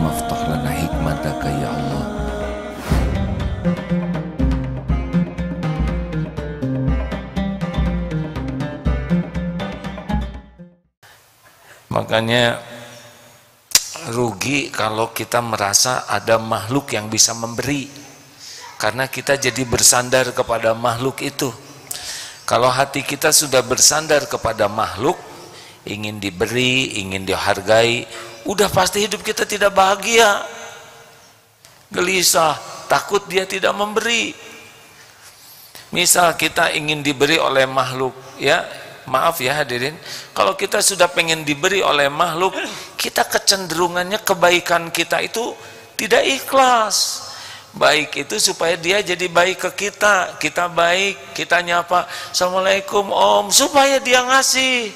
Allahumma aftah lana hikmataka ya Allah. Makanya rugi kalau kita merasa ada makhluk yang bisa memberi, karena kita jadi bersandar kepada makhluk itu. Kalau hati kita sudah bersandar kepada makhluk, ingin diberi, ingin dihargai, udah pasti hidup kita tidak bahagia, gelisah, takut dia tidak memberi. Misal kita ingin diberi oleh makhluk, ya maaf ya hadirin, kalau kita sudah pengen diberi oleh makhluk, kita kecenderungannya kebaikan kita itu tidak ikhlas. Baik itu supaya dia jadi baik ke kita, kita baik, kita nyapa assalamualaikum om, supaya dia ngasih.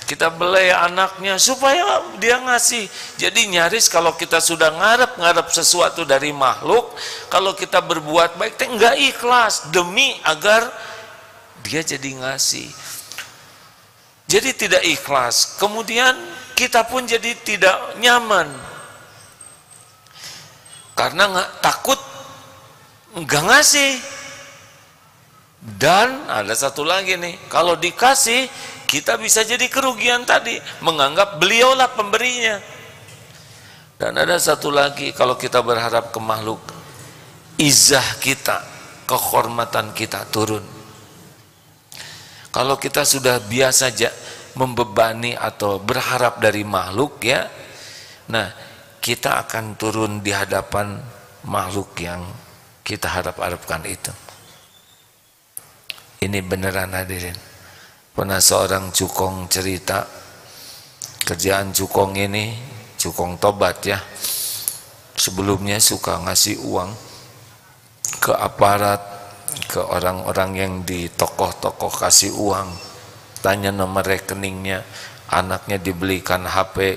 Kita belai anaknya supaya dia ngasih. Jadi nyaris kalau kita sudah ngarep-ngarep sesuatu dari makhluk, kalau kita berbuat baik enggak ikhlas demi agar dia jadi ngasih. Jadi tidak ikhlas. Kemudian kita pun jadi tidak nyaman, karena takut enggak ngasih. Dan ada satu lagi nih, kalau dikasih kita bisa jadi kerugian tadi, menganggap beliaulah pemberinya. Dan ada satu lagi, kalau kita berharap ke makhluk, izah kita, kehormatan kita turun. Kalau kita sudah biasa aja membebani atau berharap dari makhluk, ya, nah kita akan turun di hadapan makhluk yang kita harap-harapkan itu. Ini beneran hadirin. Pernah seorang cukong cerita, kerjaan cukong ini, cukong tobat ya, sebelumnya suka ngasih uang ke aparat, ke orang-orang yang di tokoh-tokoh kasih uang, tanya nomor rekeningnya, anaknya dibelikan HP,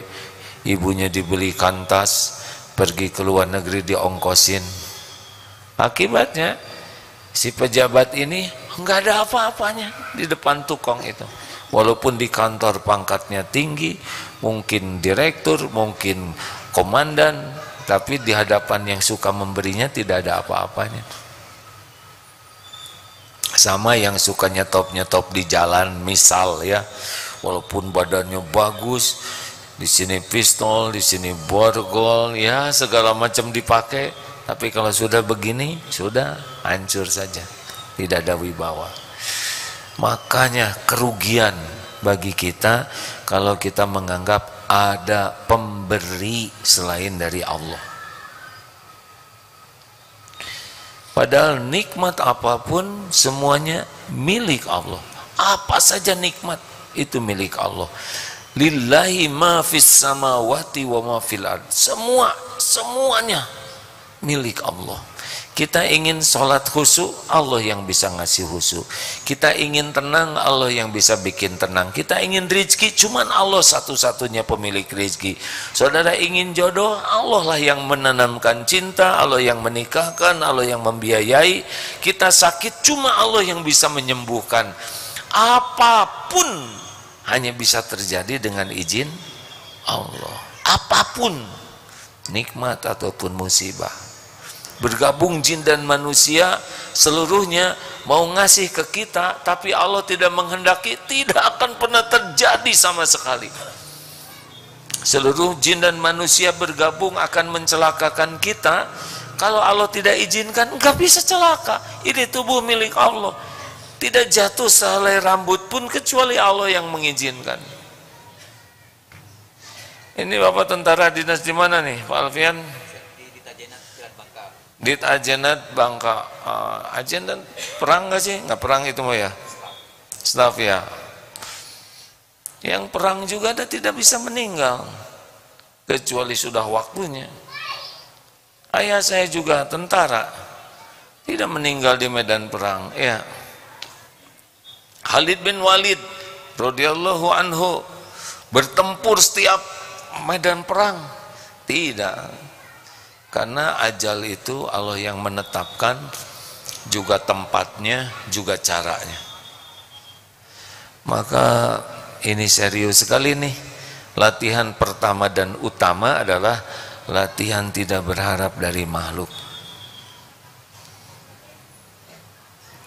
ibunya dibelikan tas, pergi ke luar negeri diongkosin. Akibatnya si pejabat ini enggak ada apa-apanya di depan tukang itu. Walaupun di kantor pangkatnya tinggi, mungkin direktur, mungkin komandan, tapi di hadapan yang suka memberinya tidak ada apa-apanya. Sama yang suka nyetop-nyetop di jalan, misal ya, walaupun badannya bagus, di sini pistol, di sini borgol, ya segala macam dipakai, tapi kalau sudah begini, sudah hancur saja, tidak ada wibawa. Makanya kerugian bagi kita kalau kita menganggap ada pemberi selain dari Allah. Padahal nikmat apapun semuanya milik Allah. Apa saja nikmat itu milik Allah. Lillahi ma fis samawati wa ma fil ard. Semuanya milik Allah. Kita ingin sholat khusyuk, Allah yang bisa ngasih khusyuk. Kita ingin tenang, Allah yang bisa bikin tenang. Kita ingin rezeki, cuman Allah satu-satunya pemilik rezeki. Saudara ingin jodoh, Allah lah yang menanamkan cinta, Allah yang menikahkan, Allah yang membiayai. Kita sakit, cuma Allah yang bisa menyembuhkan. Apapun hanya bisa terjadi dengan izin Allah. Apapun, nikmat ataupun musibah. Bergabung jin dan manusia seluruhnya mau ngasih ke kita, tapi Allah tidak menghendaki, tidak akan pernah terjadi sama sekali. Seluruh jin dan manusia bergabung akan mencelakakan kita, kalau Allah tidak izinkan nggak bisa celaka. Ini tubuh milik Allah, tidak jatuh sehelai rambut pun kecuali Allah yang mengizinkan. Ini Bapak tentara dinas di mana nih Pak Alfian? Di Ajenat Bangka. Ajenat perang nggak sih? Nggak perang itu mah ya, staf ya. Yang perang juga ada tidak bisa meninggal kecuali sudah waktunya. Ayah saya juga tentara, tidak meninggal di medan perang ya. Khalid bin Walid radhiyallahu anhu bertempur setiap medan perang, tidak. Karena ajal itu Allah yang menetapkan, juga tempatnya, juga caranya. Maka ini serius sekali nih. latihan pertama dan utama adalah latihan tidak berharap dari makhluk.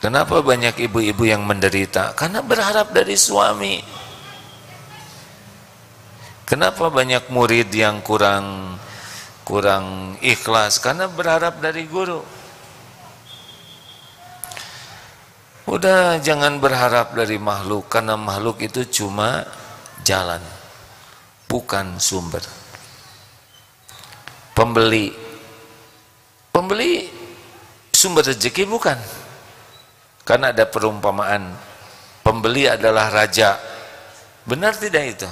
Kenapa banyak ibu-ibu yang menderita? Karena berharap dari suami. Kenapa banyak murid yang kurang ikhlas? Karena berharap dari guru. Udah, jangan berharap dari makhluk, karena makhluk itu cuma jalan, bukan sumber. Pembeli sumber rezeki bukan. Karena ada perumpamaan, pembeli adalah raja. Benar tidak itu?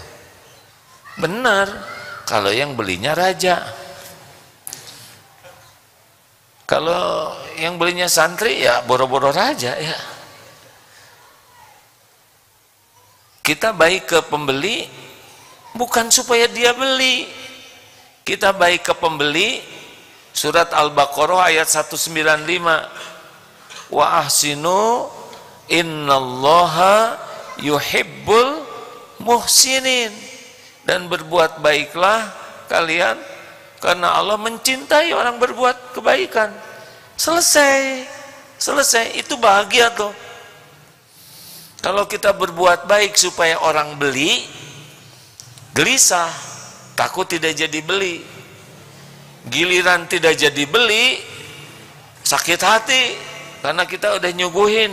Benar, kalau yang belinya raja. Kalau yang belinya santri ya boro-boro raja ya. Kita baik ke pembeli bukan supaya dia beli. Kita baik ke pembeli, surat Al-Baqarah ayat 195. Wa ahsinu innallaha yuhibbul muhsinin. Dan berbuat baiklah kalian karena Allah mencintai orang berbuat kebaikan. Selesai, itu bahagia tuh. Kalau kita berbuat baik supaya orang beli, gelisah, takut tidak jadi beli. Giliran tidak jadi beli, sakit hati karena kita udah nyuguhin.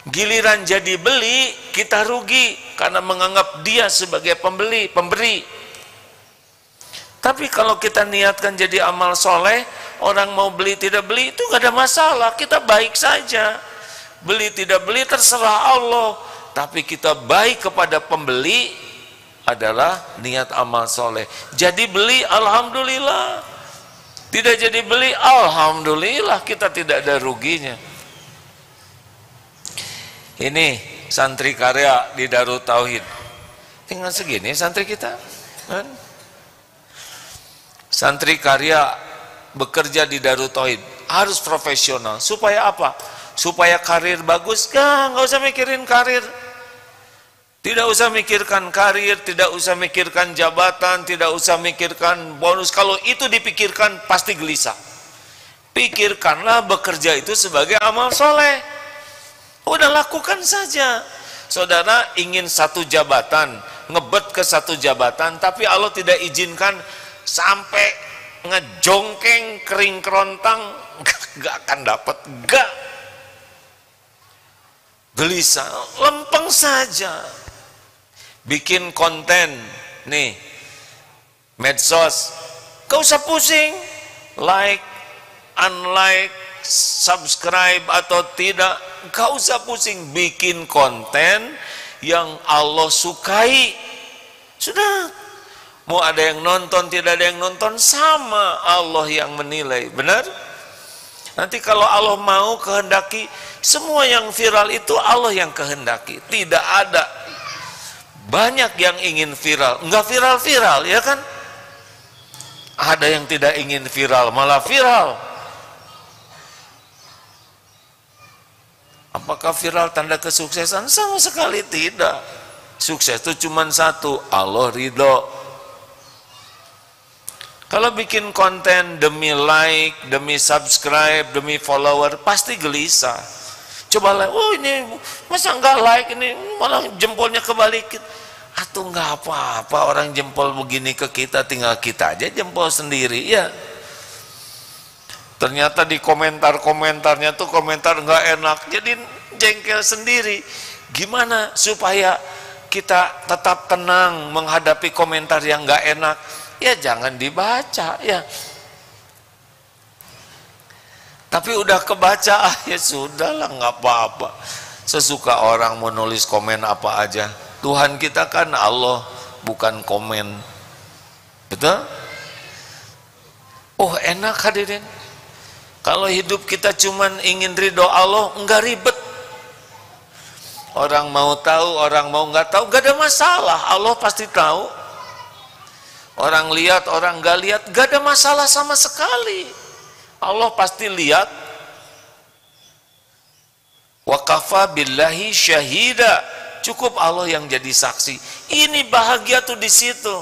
Giliran jadi beli, kita rugi karena menganggap dia sebagai pemberi. Tapi kalau kita niatkan jadi amal soleh, orang mau beli tidak beli itu gak ada masalah, kita baik saja. Beli tidak beli terserah Allah, tapi kita baik kepada pembeli adalah niat amal soleh. Jadi beli, alhamdulillah. Tidak jadi beli, alhamdulillah, kita tidak ada ruginya. Ini santri karya di Darut Tauhid, tinggal segini santri kita kan? Santri karya bekerja di Darut Tauhid harus profesional. Supaya apa? Supaya karir bagus. Nggak usah mikirin karir. Tidak usah mikirkan karir, tidak usah mikirkan jabatan, tidak usah mikirkan bonus. Kalau itu dipikirkan pasti gelisah. Pikirkanlah bekerja itu sebagai amal soleh. Udah lakukan saja. Saudara ingin satu jabatan, ngebet ke satu jabatan, tapi Allah tidak izinkan, sampai ngejongkeng kering kerontang, gak akan dapat, gak. Gelisah, lempeng saja. Bikin konten nih, medsos, gak usah pusing, like, unlike, subscribe atau tidak, gak usah pusing. Bikin konten yang Allah sukai, sudah. Mau ada yang nonton, tidak ada yang nonton, sama Allah yang menilai, benar? Nanti kalau Allah mau kehendaki, semua yang viral itu Allah yang kehendaki. Tidak ada. Banyak yang ingin viral, enggak viral-viral, ya kan? Ada yang tidak ingin viral, malah viral. Apakah viral tanda kesuksesan? Sama sekali tidak. Sukses itu cuma satu, Allah ridho. Kalau bikin konten demi like, demi subscribe, demi follower, pasti gelisah. Coba like, oh ini masa enggak like, ini malah jempolnya kebalikin. Atau enggak apa-apa, orang jempol begini ke kita, tinggal kita aja jempol sendiri, ya. Ternyata di komentar-komentarnya tuh komentar enggak enak, jadi jengkel sendiri. Gimana supaya kita tetap tenang menghadapi komentar yang enggak enak? Ya jangan dibaca, ya. Tapi udah kebaca, ya sudahlah, nggak apa-apa. Sesuka orang mau nulis komen apa aja. Tuhan kita kan Allah, bukan komen. Betul? Oh enak hadirin. Kalau hidup kita cuman ingin ridho Allah, enggak ribet. Orang mau tahu, orang mau nggak tahu, nggak ada masalah. Allah pasti tahu. Orang lihat, orang nggak lihat, nggak ada masalah sama sekali. Allah pasti lihat. Wa kafa billahi syahida. cukup Allah yang jadi saksi. Ini bahagia tuh di situ.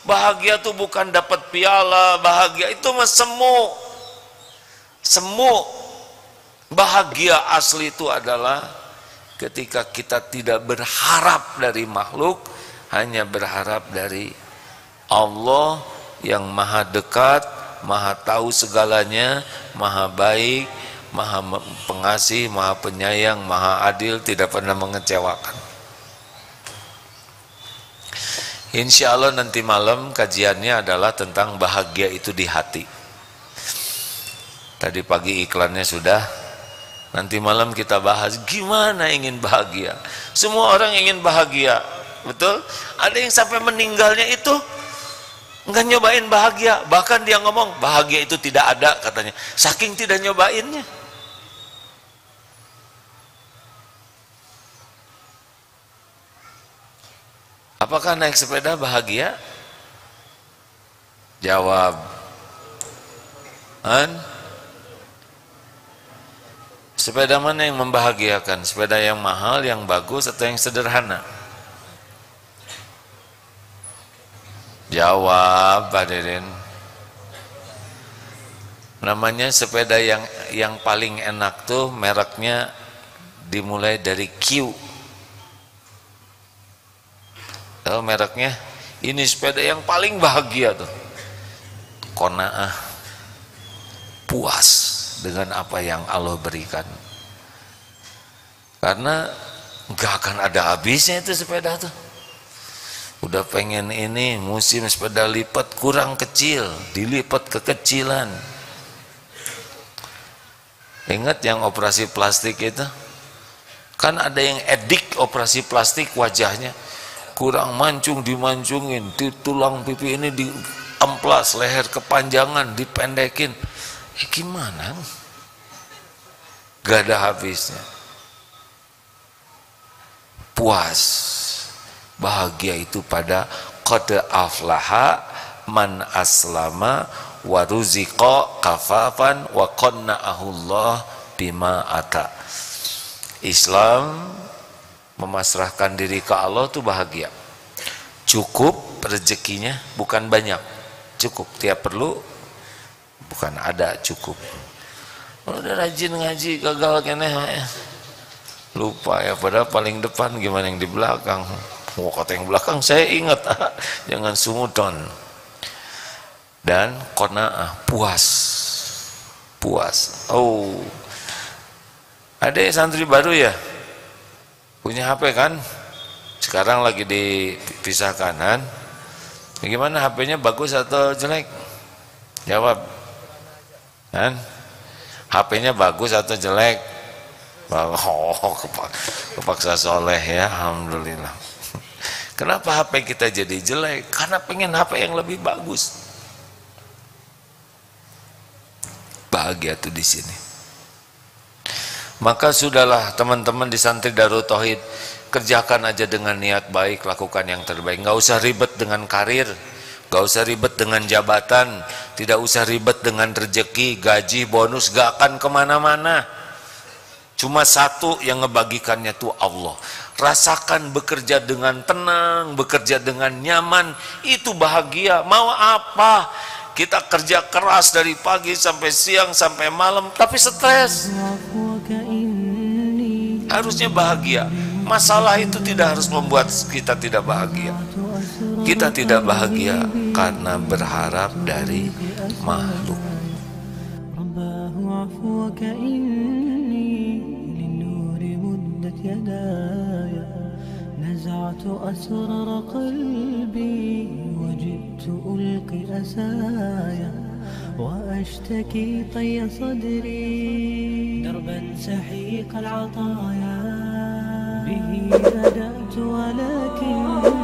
Bahagia tuh bukan dapat piala, bahagia itu mah semu. Semu. Bahagia asli itu adalah ketika kita tidak berharap dari makhluk, hanya berharap dari Allah yang maha dekat, maha tahu segalanya, maha baik, maha pengasih, maha penyayang, maha adil, tidak pernah mengecewakan. Insya Allah nanti malam kajiannya adalah tentang bahagia itu di hati. Tadi pagi iklannya sudah. Nanti malam kita bahas gimana ingin bahagia. Semua orang ingin bahagia, betul? Ada yang sampai meninggalnya itu nggak nyobain bahagia. Bahkan dia ngomong bahagia itu tidak ada katanya. Saking tidak nyobainnya. Apakah naik sepeda bahagia? Jawab. Sepeda mana yang membahagiakan? Sepeda yang mahal, yang bagus, atau yang sederhana? Jawab, Pak Deden. Namanya sepeda yang paling enak tuh mereknya dimulai dari Q. Tahu mereknya? Ini sepeda yang paling bahagia tuh. Qanaah. Puas dengan apa yang Allah berikan. Karena nggak akan ada habisnya itu sepeda tuh. Udah pengen ini musim sepeda lipat kurang kecil, dilipat kekecilan. Ingat yang operasi plastik itu? Kan ada yang edik operasi plastik wajahnya. Kurang mancung dimancungin, di tulang pipi ini diamplas, leher kepanjangan, dipendekin. Gimana? Gak ada habisnya. Puas, bahagia itu pada qad aflaha man aslama wa ruziqa kafafan wa qanna'ahullah bima ata. Islam memasrahkan diri ke Allah itu bahagia. Cukup rezekinya, bukan banyak. Cukup, tiap perlu, bukan ada, cukup. Udah rajin ngaji, gagal kene lupa ya, padahal paling depan gimana yang di belakang. Oh, kata yang belakang saya ingat, jangan sungudon. Dan qanaah, puas. Puas. Oh. Ada santri baru ya? Punya HP kan? Sekarang lagi dipisahkan kan? Bagaimana HP-nya, bagus atau jelek? Jawab. Kan? HP-nya bagus atau jelek? Oh, kepaksa soleh ya, alhamdulillah. Kenapa HP kita jadi jelek? Karena pengen HP yang lebih bagus. Bahagia tuh di sini. Maka sudahlah teman-teman di santri Darut Tauhid, kerjakan aja dengan niat baik, lakukan yang terbaik. Nggak usah ribet dengan karir, nggak usah ribet dengan jabatan, tidak usah ribet dengan rezeki, gaji, bonus, gak akan kemana-mana. Cuma satu yang ngebagikannya tuh Allah. Rasakan bekerja dengan tenang, bekerja dengan nyaman, itu bahagia. Mau apa? Kita kerja keras dari pagi sampai siang sampai malam, tapi stres. Harusnya bahagia. Masalah itu tidak harus membuat kita tidak bahagia. Kita tidak bahagia karena berharap dari makhluk. نزعت أسرار قلبي وجئت ألقي أسايا وأشتكي طي صدري دربا سحيق العطايا به بدأت ولكن